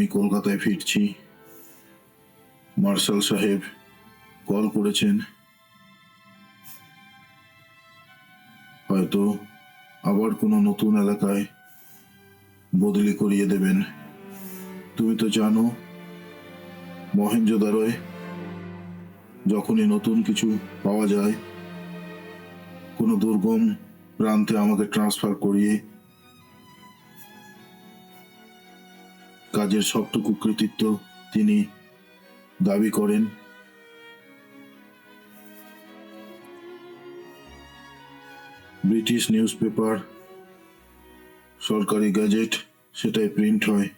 আমি কলকাতায় ফিরছি। মার্শাল সাহেব কল করেছেন, হয়তো আবার কোনো নতুন এলাকায় বদলি করিয়ে দেবেন। তুমি তো জানো, মহেঞ্জোদারোয় যখনই নতুন কিছু পাওয়া যায়, কোনো দুর্গম প্রান্তে আমাকে ট্রান্সফার করিয়ে কাজের সবটুকু কৃতিত্ব তিনি দাবি করেন। ব্রিটিশ নিউজ পেপার, সরকারি গ্যাজেট, সেটাই প্রিন্ট হয়।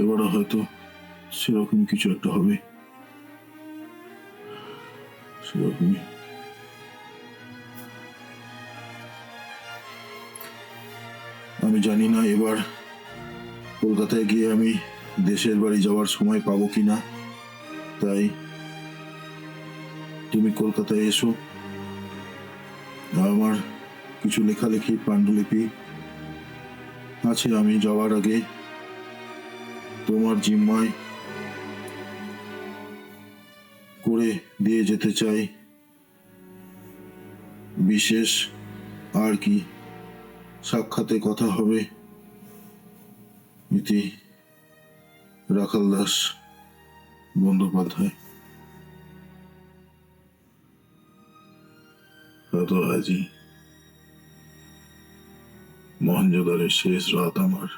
এবারও হয়তো সেরকম কিছু একটা হবে, সেরকমই। আমি জানি না এবার কলকাতায় গিয়ে আমি দেশের বাড়ি যাওয়ার সময় পাবো কিনা, তাই তুমি কলকাতায় এসো। আমার কিছু লেখালেখি পাণ্ডুলিপি আছে, আমি যাওয়ার আগে তোমার জিম্মায় করে দিয়ে যেতে চাই। বিশেষ আর কি, সাক্ষাতে কথা হবে। ইতি রাখাল দাস বন্দ্যোপাধ্যায়। হয়তো আজই মহেঞ্জোদারের শেষ রাত আমার।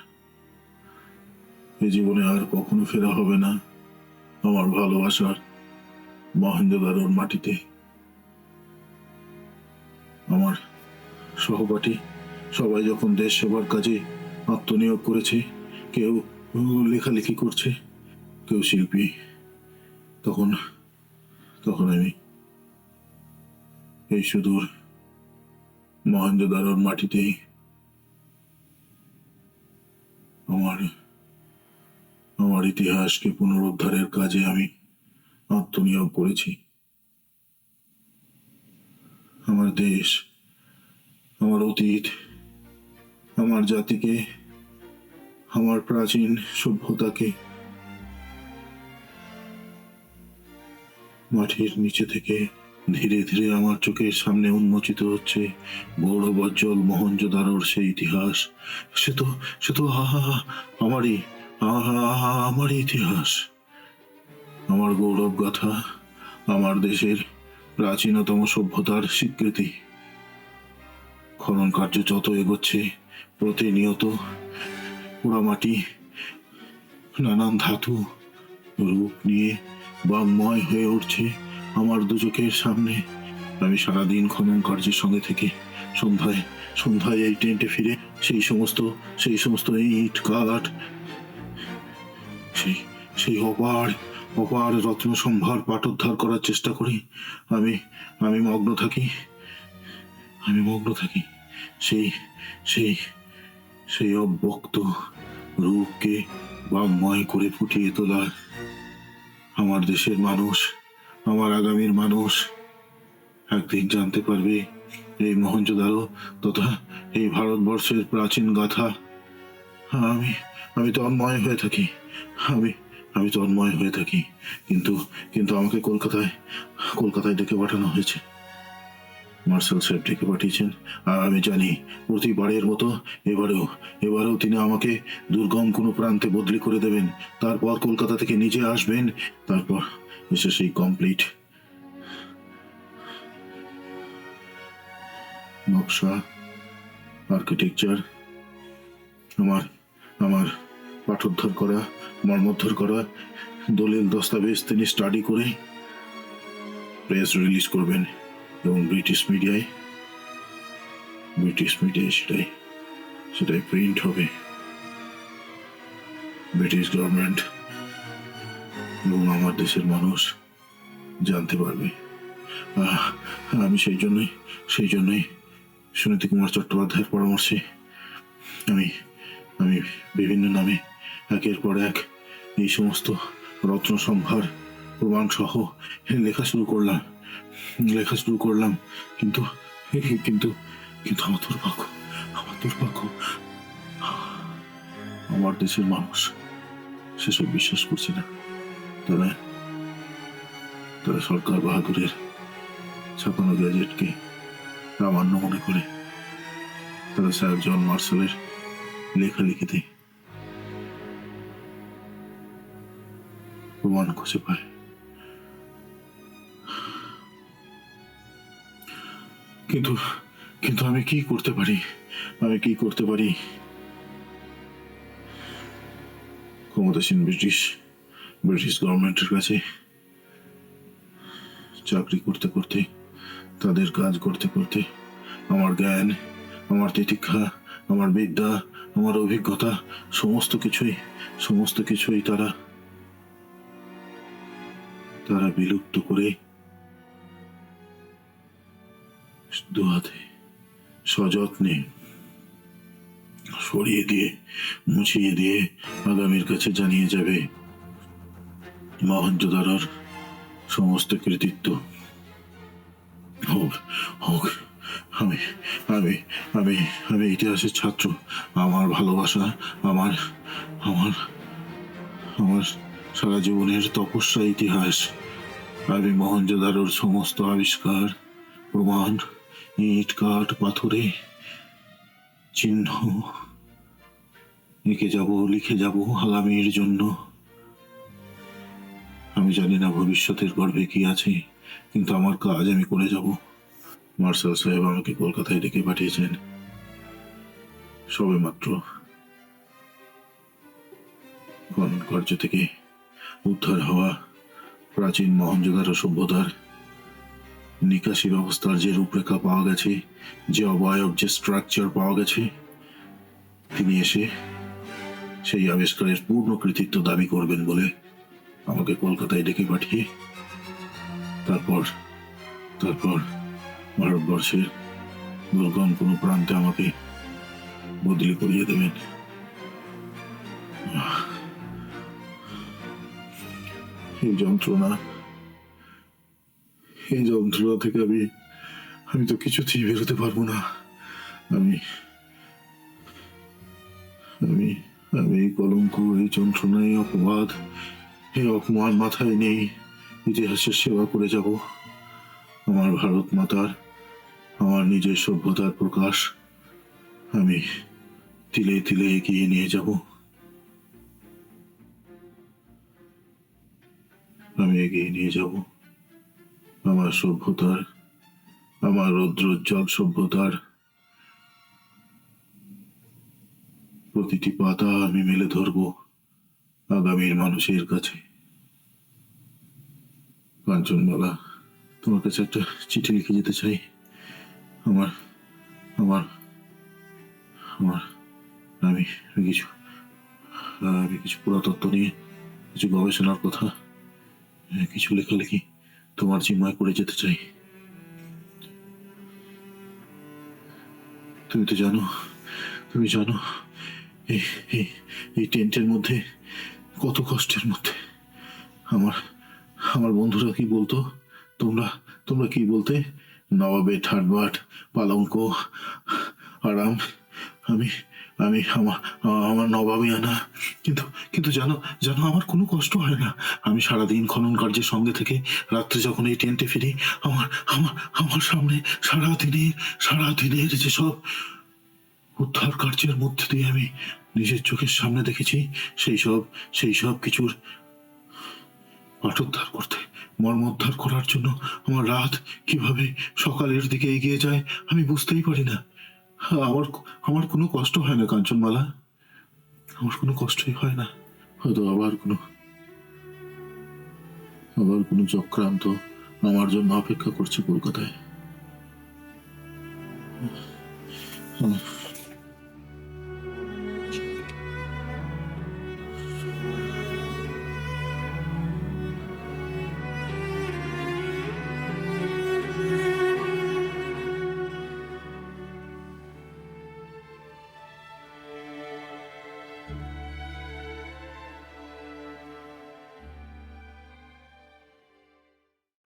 এ জীবনে আর কখনো ফেরা হবে না আমার ভালোবাসার মহেঞ্জোদারোর মাটিতে। আমার সহপাঠী সবাই যখন দেশ সেবার কাজে আত্মনিয়োগ করেছে, কেউ লেখালেখি করছে, কেউ শিল্পী, তখন তখন আমি এই সুদূর মহেঞ্জোদারোর মাটিতেই আমার আমার ইতিহাসকে পুনরুদ্ধারের কাজে আমি আত্মনিয়োগ করেছি। আমার দেশ, আমার অতীত, আমার জাতিকে, আমার প্রাচীন সভ্যতাকে মাটির নিচে থেকে ধীরে ধীরে আমার চোখের সামনে উন্মোচিত হচ্ছে গৌরবোজ্জ্বল মহেঞ্জোদারোর সেই ইতিহাস। সে তো আমারই আমারই ইতিহাস, আমার গৌরব গাথা, আমার দেশের প্রাচীনতম সভ্যতার স্বীকৃতি। খনন কার্য যত এগোচ্ছে, প্রতিনিয়ত পোড়ামাটি নানান ধাতু রূপ নিয়ে বাংময় হয়ে উঠছে আমার দুচোখের সামনে। আমি সারাদিন খনন কার্যের সঙ্গে থেকে সন্ধ্যায় সন্ধ্যায় এই টেন্টে ফিরে সেই সমস্ত ইট কাঠ, সেই সেই অপার অপার রত্ন সম্ভার পাঠোদ্ধার করার চেষ্টা করি। আমি আমি মগ্ন থাকি, সেই সেই সেই অব্যক্ত রূপকে বাংময় করে ফুটিয়ে তোলার। আমার দেশের মানুষ, আমার আগামীর মানুষ একদিন জানতে পারবে এই মহেঞ্জোদারো তথা এই ভারতবর্ষের প্রাচীন গাথা। আমি আমি তন্ময় হয়ে থাকি, আমি আমি তন্ময় হয়ে থাকি। কিন্তু কিন্তু আমাকে কলকাতায় ডেকে পাঠানো হয়েছে। মার্শাল সাহেব ডেকে পাঠিয়েছেন, আর আমি জানি প্রতিবারের মতো এবারেও তিনি আমাকে দুর্গম কোনো প্রান্তে বদলি করে দেবেন। তারপর কলকাতা থেকে নিজে আসবেন, তারপর এসে সেই কমপ্লিট নকশা, আর্কিটেকচার, আমার আমার পাঠোদ্ধার করা, মর্মোদ্ধার করা দলিল দস্তাবেজ তিনি স্টাডি করে প্রেস রিলিজ করবেন, এবং ব্রিটিশ মিডিয়ায় সেটাই প্রিন্ট হবে। ব্রিটিশ গভর্নমেন্ট এবং আমার দেশের মানুষ জানতে পারবে। আমি সেই জন্যই সুনীতি কুমার চট্টোপাধ্যায়ের পরামর্শে আমি বিভিন্ন নামে একের পর এক এই সমস্ত রত্ন সম্ভার প্রমাণ সহ লেখা শুরু করলাম। লেখা শুরু করলাম, কিন্তু কিন্তু কিন্তু আমার দুর্ভাগ্য আমার দেশের মানুষ সেসব বিশ্বাস করছে না। তারা তারা সরকার বাহাদুরের ছাপানো গ্যাজেটকে প্রামাণ্য মনে করে। তারা স্যার জন মার্শালের লেখালেখিতে প্রমাণ খুঁজে পায়। কিন্তু কিন্তু আমি কি করতে পারি? ক্ষমতাসীন ব্রিটিশ গভর্নমেন্টের কাছে চাকরি করতে করতে, তাদের কাজ করতে করতে আমার জ্ঞান, আমার তিতিক্ষা, আমার বিদ্যা, আমার অভিজ্ঞতা সমস্ত কিছুই তারা বিলুপ্ত করে দুহাতে সযত্নে সরিয়ে দিয়ে, মুছিয়ে দিয়ে আগামীর কাছে জানিয়ে যাবে মহেঞ্জোদারোর সমস্ত কৃতিত্ব। হোক হোক আমি আমি আমি আমি ইতিহাসের ছাত্র। আমার ভালোবাসা, আমার আমার আমার সারা জীবনের তপস্যা ইতিহাস। আমি মহেঞ্জোদারোর সমস্ত আবিষ্কার, প্রমাণ, ইট কাঠ পাথরে চিহ্ন লিখে যাব আগামীর জন্য। আমি জানি না ভবিষ্যতের গর্ভে কি আছে, কিন্তু আমার কাজ আমি করে যাব। মার্শাল সাহেব আমাকে কলকাতায় ডেকে পাঠিয়েছেন। সবে মাত্র খনন কার্য থেকে উদ্ধার হওয়া প্রাচীন মহেঞ্জোদারো সভ্যতার নিকাশি ব্যবস্থার যে রূপরেখা পাওয়া গেছে, যে অবয়ব, যে স্ট্রাকচার পাওয়া গেছে, তিনি এসে সেই আবিষ্কারের পূর্ণ কৃতিত্ব দাবি করবেন বলে আমাকে কলকাতায় ডেকে পাঠিয়ে তারপর ভারতবর্ষের দুর্গম কোনো প্রান্তে আমাকে বদলি করিয়ে দেবেন। এই যন্ত্রণা থেকে আমি তো কিছুতেই বেরোতে পারবো না। আমি আমি আমি এই কলঙ্ক, এই যন্ত্রণা, এই অপমান মাথায় নেই। ইতিহাসের সেবা করে যাব। আমার ভারত মাতার, আমার নিজের সভ্যতার প্রকাশ আমি তিলে তিলে এগিয়ে নিয়ে যাব। আমি এগিয়ে নিয়ে যাব আমার সভ্যতার, আমার রৌদ্রোজ্জ্বল সভ্যতার প্রতিটি পাতা আমি মেলে ধরব আগামীর মানুষের কাছে। কাঞ্চনমালা, তোমার কাছে একটা চিঠি লিখে যেতে চাই। আমার আমার আমার আমি কিছু আমি কিছু পুরাতত্ত্ব নিয়ে কিছু গবেষণার কথা, কিছু লেখালেখি তোমার জিম্মায় করে যেতে চাই। তুমি জানো এই এই এই টেন্টের মধ্যে, কত কষ্টের মধ্যে আমার আমার বন্ধুরা কি বলতো, তোমরা তোমরা কি বলতে? নবাবের ঠাটবাট, পালঙ্ক, আরাম। আমি আমি আমার আমার নবাবী আনা। কিন্তু কিন্তু জানো জানো আমার কোনো কষ্ট হয় না। আমি সারাদিন খনন কার্যের সঙ্গে থেকে রাত্রে যখন এই টেন্টে ফিরি, আমার আমার আমার সামনে সারাদিনের যেসব উদ্ধার কার্যের মধ্যে দিয়ে আমি নিজের চোখের সামনে দেখেছি, সেই সব কিছুর পাঠোদ্ধার করতে, মর্মোদ্ধার করার জন্য আমার রাত কিভাবে সকালের দিকে এগিয়ে যায় আমি বুঝতেই পারি না। আমার আমার কোনো কষ্ট হয় না কাঞ্চনমালা, আমার কোনো কষ্টই হয় না। হয়তো আবার কোনো চক্রান্ত আমার জন্য অপেক্ষা করছে কলকাতায়।